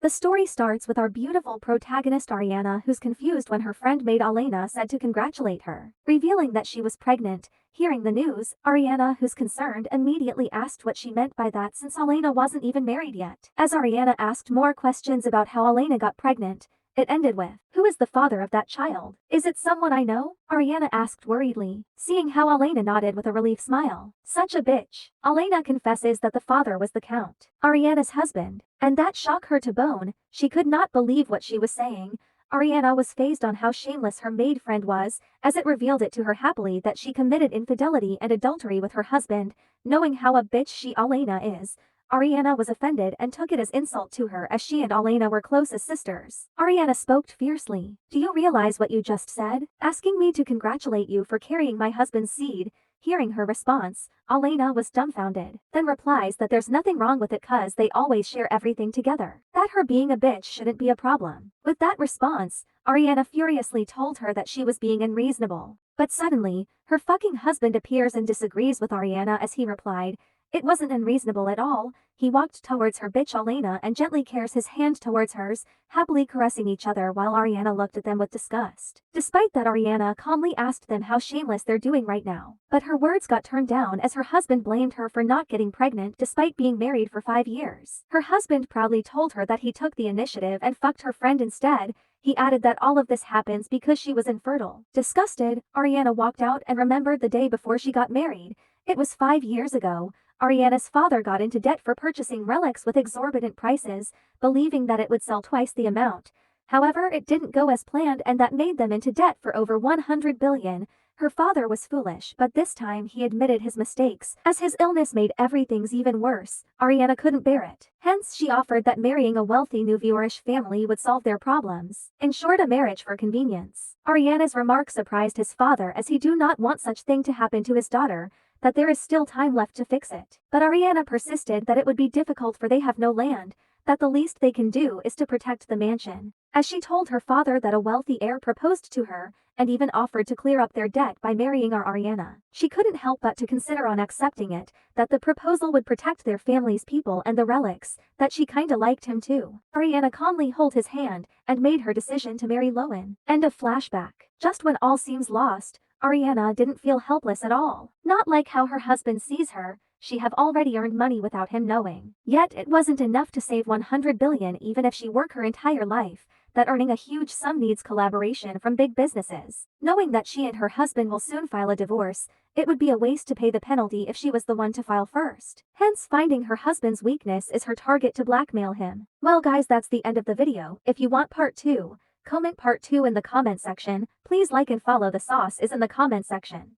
The story starts with our beautiful protagonist Ariana, who's confused when her friend maid Alena said to congratulate her, revealing that she was pregnant. Hearing the news, Ariana, who's concerned, immediately asked what she meant by that since Alena wasn't even married yet. As Ariana asked more questions about how Alena got pregnant, it ended with, "Who is the father of that child? Is it someone I know?" Ariana asked worriedly, seeing how Alena nodded with a relief smile. Such a bitch. Alena confesses that the father was the Count, Ariana's husband, and that shocked her to bone. She could not believe what she was saying. Ariana was fazed on how shameless her maid friend was, as it revealed it to her happily that she committed infidelity and adultery with her husband. Knowing how a bitch she Alena is, Ariana was offended and took it as insult to her, as she and Alena were close as sisters. Ariana spoke fiercely. "Do you realize what you just said? Asking me to congratulate you for carrying my husband's seed?" Hearing her response, Alena was dumbfounded, then replies that there's nothing wrong with it cause they always share everything together. That her being a bitch shouldn't be a problem. With that response, Ariana furiously told her that she was being unreasonable. But suddenly, her fucking husband appears and disagrees with Ariana as he replied, "It wasn't unreasonable at all." He walked towards her bitch Alena and gently carries his hand towards hers, happily caressing each other while Ariana looked at them with disgust. Despite that, Ariana calmly asked them how shameless they're doing right now. But her words got turned down as her husband blamed her for not getting pregnant despite being married for 5 years. Her husband proudly told her that he took the initiative and fucked her friend instead. He added that all of this happens because she was infertile. Disgusted, Ariana walked out and remembered the day before she got married. It was 5 years ago. Ariana's father got into debt for purchasing relics with exorbitant prices, believing that it would sell twice the amount. However, it didn't go as planned and that made them into debt for over 100 billion. Her father was foolish, but this time he admitted his mistakes, as his illness made everything even worse. Ariana couldn't bear it. Hence, she offered that marrying a wealthy Nouveau-riche family would solve their problems. In short, a marriage for convenience. Ariana's remark surprised his father, as he do not want such thing to happen to his daughter, that there is still time left to fix it. But Ariana persisted that it would be difficult for they have no land, that the least they can do is to protect the mansion. As she told her father that a wealthy heir proposed to her, and even offered to clear up their debt by marrying Ariana, she couldn't help but to consider on accepting it, that the proposal would protect their family's people and the relics, that she kinda liked him too. Ariana calmly held his hand, and made her decision to marry Lowen. End of flashback. Just when all seems lost, Ariana didn't feel helpless at all. Not like how her husband sees her, she have already earned money without him knowing. Yet it wasn't enough to save 100 billion even if she work her entire life, that earning a huge sum needs collaboration from big businesses. Knowing that she and her husband will soon file a divorce, it would be a waste to pay the penalty if she was the one to file first. Hence, finding her husband's weakness is her target to blackmail him. Well guys, that's the end of the video. If you want part 2, comment part 2 in the comment section. Please like and follow. The sauce is in the comment section.